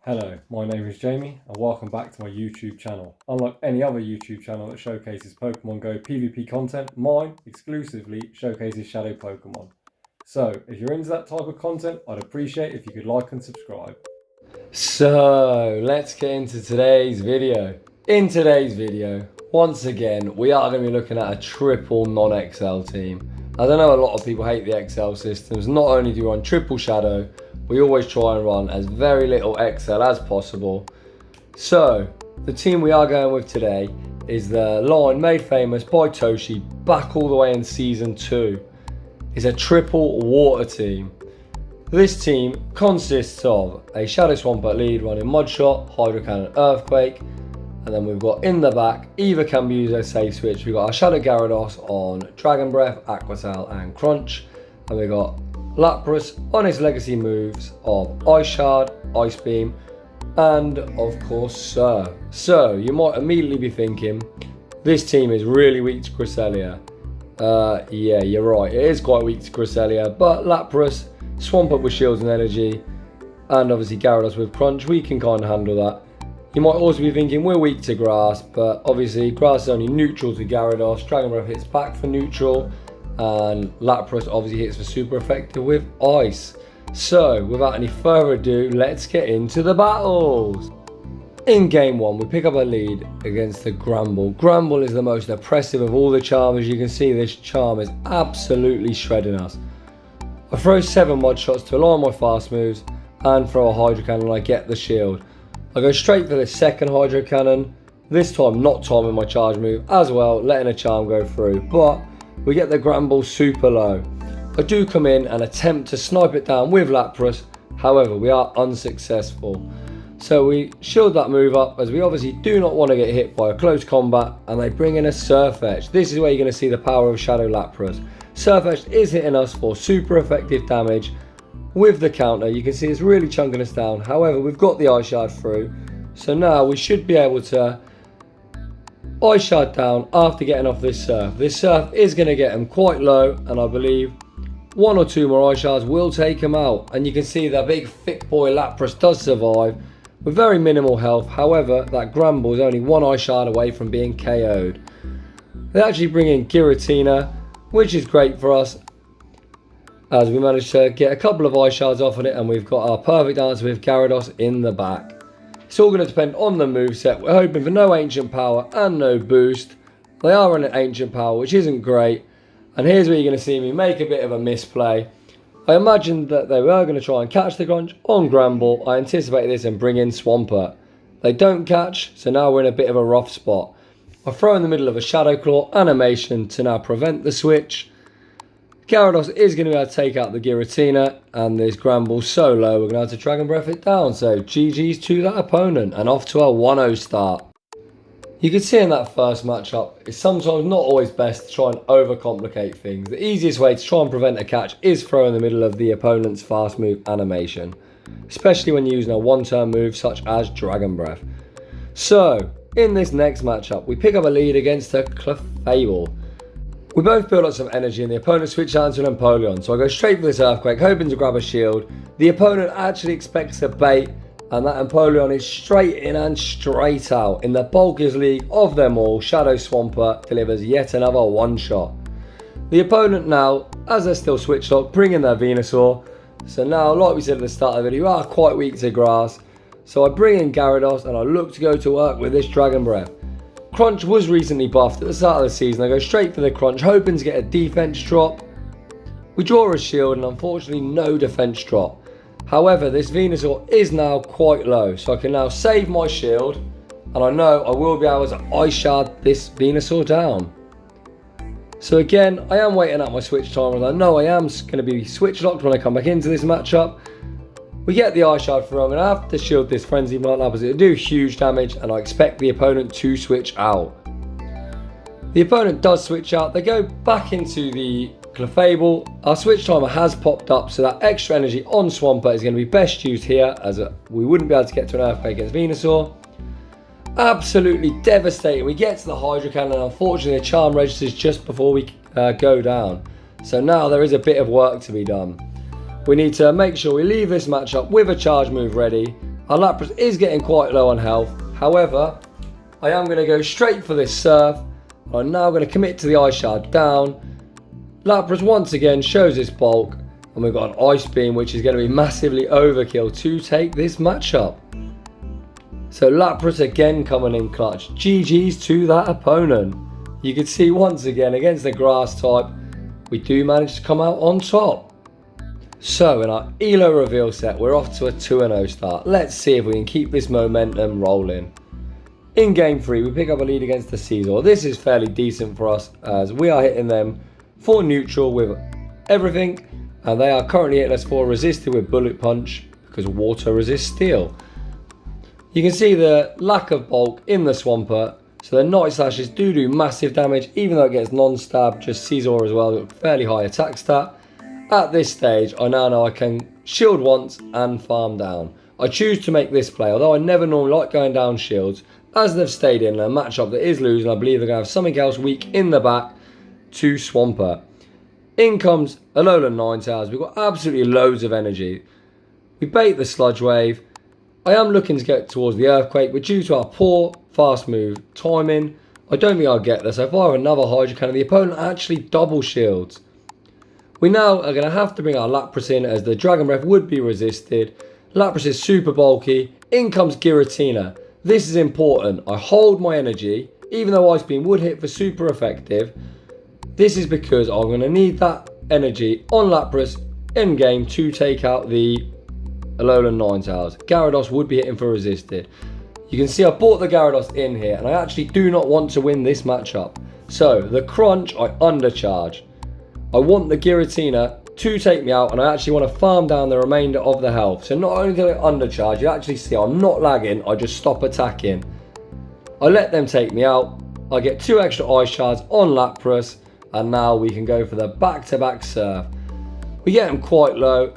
Hello, my name is Jamie and welcome back to my YouTube channel. Unlike any other YouTube channel that showcases Pokemon Go PvP content, mine exclusively showcases Shadow Pokemon. So, if you're into that type of content, I'd appreciate if you could like and subscribe. So, let's get into today's video. In today's video, once again, we are going to be looking at a triple non-XL team. As I know a lot of people hate the XL systems, not only do we run triple Shadow, we always try and run as very little XL as possible. So, the team we are going with today is the line made famous by Toshi back all the way in Season 2. It's a triple water team. This team consists of a Shadow Swampert lead running Mud Shot, Hydro Cannon, Earthquake, and then we've got in the back, either can be used as safe switch. We've got our Shadow Gyarados on Dragon Breath, Aqua Tail and Crunch, and we've got Lapras on his legacy moves of Ice Shard, Ice Beam, and of course Surf. So you might immediately be thinking, this team is really weak to Cresselia. Yeah, you're right, it is quite weak to Cresselia, but Lapras, Swampert with Shields and Energy, and obviously Gyarados with Crunch, we can kind of handle that. You might also be thinking we're weak to Grass, but obviously Grass is only neutral to Gyarados, Dragon Breath hits back for neutral, and Lapras obviously hits for super effective with Ice. So without any further ado, let's get into the battles. In game 1, we pick up a lead against the Gramble. Gramble is the most oppressive of all the charmers. You can see this charm is absolutely shredding us. I throw 7 Mud Shots to align my fast moves and throw a Hydro Cannon and I get the shield. I go straight for the second Hydro Cannon, this time not timing my charge move as well, letting a charm go through, but we get the Gramble super low. I do come in and attempt to snipe it down with Lapras, however we are unsuccessful. So we shield that move up as we obviously do not want to get hit by a close combat, and they bring in a Surf Edge. This is where you're going to see the power of Shadow Lapras. Surf Edge is hitting us for super effective damage with the counter. You can see it's really chunking us down, however we've got the Ice Shard through, so now we should be able to Ice Shard down after getting off this Surf. This Surf is going to get him quite low, and I believe 1 or 2 more Ice Shards will take him out, and you can see that big thick boy Lapras does survive with very minimal health. However, that Gramble is only 1 Ice Shard away from being KO'd. They actually bring in Giratina, which is great for us as we managed to get a couple of Ice Shards off on it, and we've got our perfect answer with Gyarados in the back. It's all going to depend on the moveset. We're hoping for no Ancient Power and no Boost. They are running Ancient Power, which isn't great, and here's where you're going to see me make a bit of a misplay. I imagined that they were going to try and catch the Crunch on Gramble. I anticipated this and bring in Swampert. They don't catch, so now we're in a bit of a rough spot. I throw in the middle of a Shadow Claw animation to now prevent the switch. Gyarados is going to be able to take out the Giratina, and this Gramble so low we're going to have to Dragon Breath it down. So GG's to that opponent and off to our 1-0 start. You can see in that first matchup, it's sometimes not always best to try and overcomplicate things. The easiest way to try and prevent a catch is throw in the middle of the opponent's fast move animation, especially when you're using a one-turn move such as Dragon Breath. So, in this next matchup, we pick up a lead against a Clefable. We both build up some energy and the opponent switches out to an Empoleon, so I go straight for this Earthquake, hoping to grab a shield. The opponent actually expects a bait, and that Empoleon is straight in and straight out. In the bulkiest league of them all, Shadow Swampert delivers yet another one-shot. The opponent now, as they're still switch locked, bring in their Venusaur. So now, like we said at the start of the video, we are quite weak to Grass. So I bring in Gyarados and I look to go to work with this Dragon Breath. Crunch was recently buffed at the start of the season. I go straight for the Crunch, hoping to get a defense drop. We draw a shield and unfortunately no defense drop. However, this Venusaur is now quite low, so I can now save my shield, and I know I will be able to Ice Shard this Venusaur down. So again, I am waiting out my switch time, and I know I am going to be switch locked when I come back into this matchup. We get the Ice Shard through. I'm going to have to shield this Frenzy Plant Lapras. It'll do huge damage, and I expect the opponent to switch out. The opponent does switch out. They go back into the Clefable. Our switch timer has popped up, so that extra energy on Swampert is going to be best used here, as we wouldn't be able to get to an Earthquake against Venusaur. Absolutely devastating. We get to the Hydro Cannon, and unfortunately the charm registers just before we go down. So now there is a bit of work to be done. We need to make sure we leave this matchup with a charge move ready, Our Lapras is getting quite low on health. However, I am going to go straight for this Surf. I'm now going to commit to the Ice Shard down. Lapras once again shows its bulk. And we've got an Ice Beam, which is going to be massively overkill to take this matchup. So Lapras again coming in clutch. GG's to that opponent. You can see once again against the grass type, we do manage to come out on top. So in our ELO reveal set, we're off to a 2-0 start. Let's see if we can keep this momentum rolling. In game 3, we pick up a lead against the Caesar. This is fairly decent for us as we are hitting them for neutral with everything. And they are currently hitting us for resisted with Bullet Punch because water resists steel. You can see the lack of bulk in the Swampert. So the Night Slashes do massive damage even though it gets non-stab, just Caesar as well, fairly high attack stat. At this stage, I now know I can shield once and farm down. I choose to make this play, although I never normally like going down shields, as they've stayed in a matchup that is losing. I believe they're going to have something else weak in the back to Swampert. In comes Alolan Ninetales. We've got absolutely loads of energy. We bait the Sludge Wave. I am looking to get towards the Earthquake, but due to our poor fast move timing, I don't think I'll get there. So if I have another Hydro Cannon, the opponent actually double shields. We now are going to have to bring our Lapras in as the Dragon Breath would be resisted. Lapras is super bulky. In comes Giratina. This is important. I hold my energy, even though Ice Beam would hit for super effective. This is because I'm going to need that energy on Lapras in game to take out the Alolan Ninetales. Gyarados would be hitting for resisted. You can see I bought the Gyarados in here and I actually do not want to win this matchup. So the Crunch, I undercharge. I want the Giratina to take me out and I actually want to farm down the remainder of the health. So not only do I undercharge, you actually see I'm not lagging, I just stop attacking. I let them take me out. I get 2 extra Ice Shards on Lapras and now we can go for the back-to-back Surf. We get them quite low.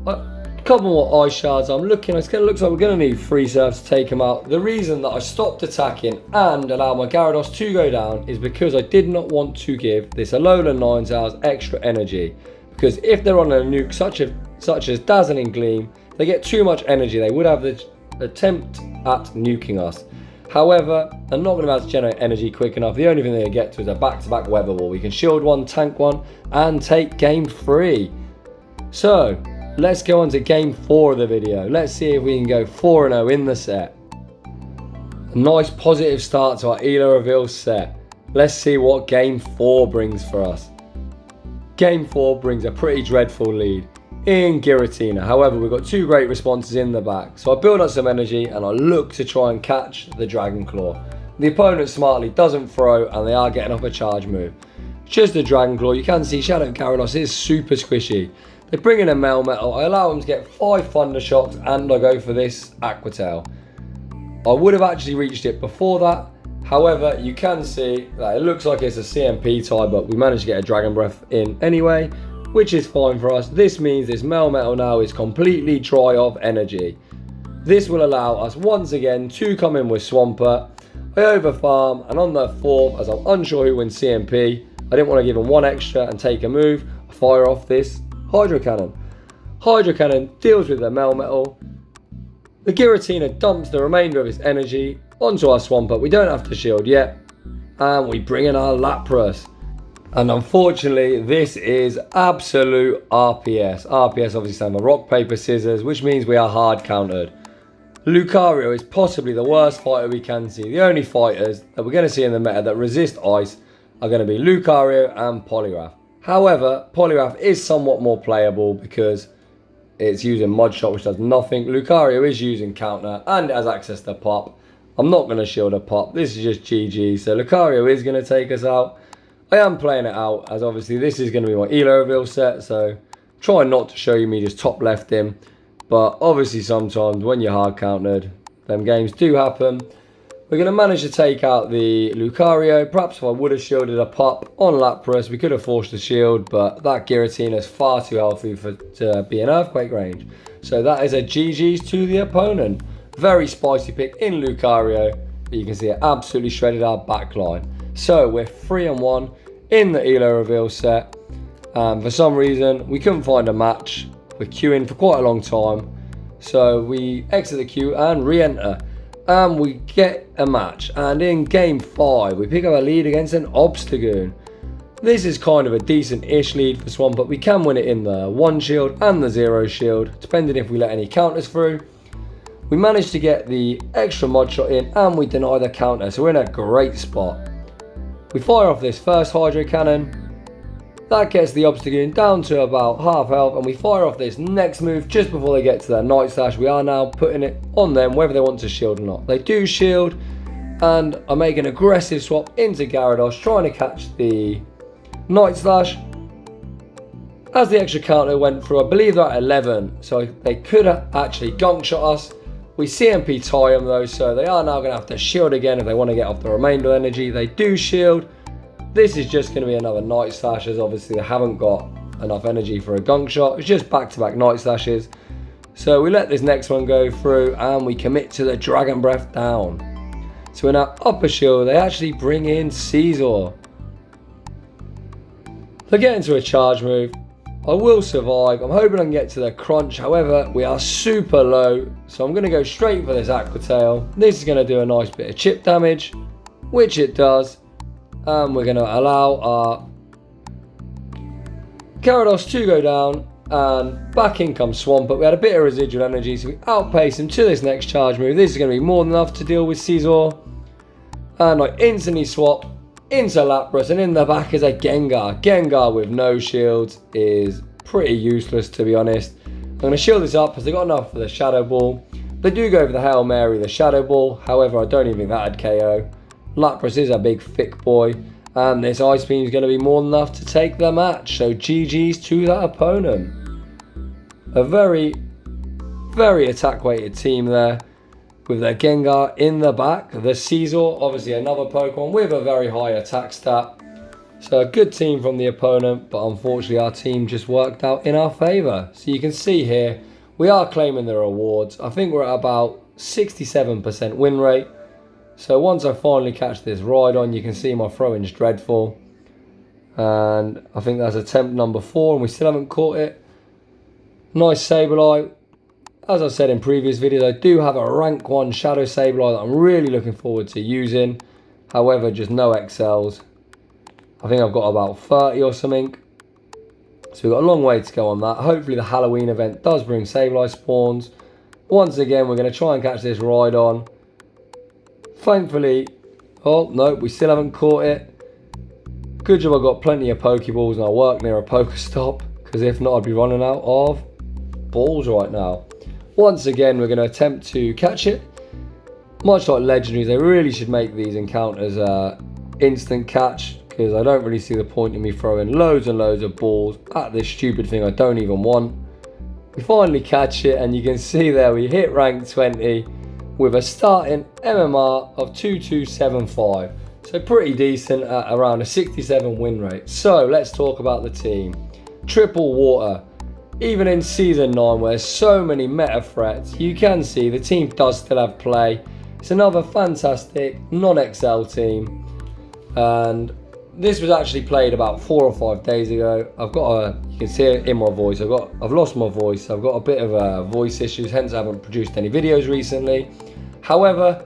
A couple more Ice Shards. I'm looking, it looks like we're going to need 3 Surfs to take him out. The reason that I stopped attacking and allowed my Gyarados to go down is because I did not want to give this Alolan Ninetales extra energy. Because if they're on a nuke such as Dazzling Gleam, they get too much energy. They would have the attempt at nuking us. However, I'm not going to be able to generate energy quick enough. The only thing they get to is a back-to-back Weather Wall. We can shield one, tank one, and take game 3. So let's go on to game 4 of the video. Let's see if we can go 4-0 in the set. A nice positive start to our ELO reveal set. Let's see what game 4 brings for us. Game 4 brings a pretty dreadful lead in Giratina. However, we've got 2 great responses in the back. So I build up some energy and I look to try and catch the Dragon Claw. The opponent smartly doesn't throw and they are getting off a charge move. Just the Dragon Claw. You can see Shadow Gyarados is super squishy. They bring in a Melmetal. I allow them to get 5 Thunder Shocks and I go for this Aqua Tail. I would have actually reached it before that. However, you can see that it looks like it's a CMP type, but we managed to get a Dragon Breath in anyway, which is fine for us. This means this Melmetal now is completely dry of energy. This will allow us once again to come in with Swampert. I overfarm, and on the 4th, as I'm unsure who wins CMP, I didn't want to give him 1 extra and take a move. I fire off this Hydro Cannon. Hydro Cannon deals with the Melmetal. The Giratina dumps the remainder of its energy onto our Swampert. We don't have to shield yet. And we bring in our Lapras. And unfortunately, this is absolute RPS. RPS obviously stands for Rock, Paper, Scissors, which means we are hard countered. Lucario is possibly the worst fighter we can see. The only fighters that we're going to see in the meta that resist ice are going to be Lucario and Poliwrath. However, Poliwrath is somewhat more playable because it's using Mud Shot, which does nothing. Lucario is using Counter and it has access to Pop. I'm not going to shield a Pop. This is just GG. So Lucario is going to take us out. I am playing it out as obviously this is going to be my ELO reveal set. So try not to show you me just top left him. But obviously sometimes when you're hard countered, them games do happen. We're going to manage to take out the Lucario. Perhaps if I would have shielded a Pop on Lapras, we could have forced a shield, but that Giratina is far too healthy to be in Earthquake range. So that is a GG's to the opponent. Very spicy pick in Lucario, but you can see it absolutely shredded our backline. So we're 3-1 in the ELO reveal set. For some reason, we couldn't find a match. We're queuing for quite a long time. So we exit the queue and re-enter. And we get a match. And in game 5, we pick up a lead against an Obstagoon. This is kind of a decent-ish lead for Swampert. We can win it in the 1 shield and the 0 shield, depending if we let any counters through. We managed to get the extra mod shot in and we deny the counter, so we're in a great spot. We fire off this first Hydro Cannon. That gets the Obstagoon down to about half health, and we fire off this next move just before they get to their Night Slash. We are now putting it on them whether they want to shield or not. They do shield, and I make an aggressive swap into Gyarados, trying to catch the Night Slash. As the extra counter went through, I believe they're at 11, so they could actually gunk shot us. We CMP tie them though, so they are now going to have to shield again if they want to get off the remainder energy. They do shield. This is just going to be another Night Slash, as obviously they haven't got enough energy for a gunk shot. It's just back-to-back Night Slashes. So we let this next one go through and we commit to the Dragon Breath down. So in our upper shield, they actually bring in Caesar. They get into a charge move. I will survive. I'm hoping I can get to the crunch. However, we are super low. So I'm going to go straight for this Aqua Tail. This is going to do a nice bit of chip damage, which it does. And we're going to allow our Gyarados to go down, and back in comes Swampert. We had a bit of residual energy, so we outpace him to this next charge move. This is going to be more than enough to deal with Caesar. And I instantly swap into Lapras, and in the back is a Gengar. Gengar with no shields is pretty useless, to be honest. I'm going to shield this up as they got enough for the Shadow Ball. They do go for the Hail Mary, the Shadow Ball. However, I don't even think that'd KO. Lapras is a big thick boy, and this Ice Beam is going to be more than enough to take the match. So GG's to that opponent. A very, very attack weighted team there, with their Gengar in the back. The Caesar, obviously another Pokemon with a very high attack stat. So a good team from the opponent, but unfortunately our team just worked out in our favour. So you can see here, we are claiming the rewards. I think we're at about 67% win rate. So once I finally catch this Rhydon, you can see my throw-in's dreadful. And I think that's attempt number 4, and we still haven't caught it. Nice Sableye. As I said in previous videos, I do have a rank 1 Shadow Sableye that I'm really looking forward to using. However, just no XLs. I think I've got about 30 or something. So we've got a long way to go on that. Hopefully the Halloween event does bring Sableye spawns. Once again, we're going to try and catch this Rhydon. Thankfully, oh no, we still haven't caught it. Good job I got plenty of Pokeballs and I work near a Pokestop, because if not I'd be running out of balls right now. Once again, we're going to attempt to catch it. Much like Legendaries, they really should make these encounters instant catch, because I don't really see the point in me throwing loads and loads of balls at this stupid thing I don't even want. We finally catch it, and you can see there we hit rank 20 with a starting MMR of 2275. So pretty decent at around a 67 win rate. So let's talk about the team. Triple water. Even in Season 9, where there's so many meta threats, you can see the team does still have play. It's another fantastic non-XL team. And this was actually played about 4 or 5 days ago. I've got you can see it in my voice, I've lost my voice. I've got a bit of voice issues, hence I haven't produced any videos recently. However,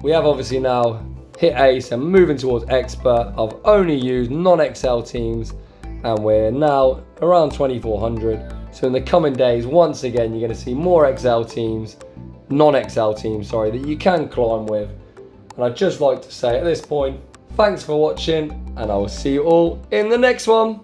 we have obviously now hit Ace and moving towards Expert. I've only used non-XL teams, and we're now around 2400. So in the coming days, once again, you're going to see more XL teams, non-XL teams, sorry, that you can climb with. And I'd just like to say at this point, thanks for watching, and I will see you all in the next one.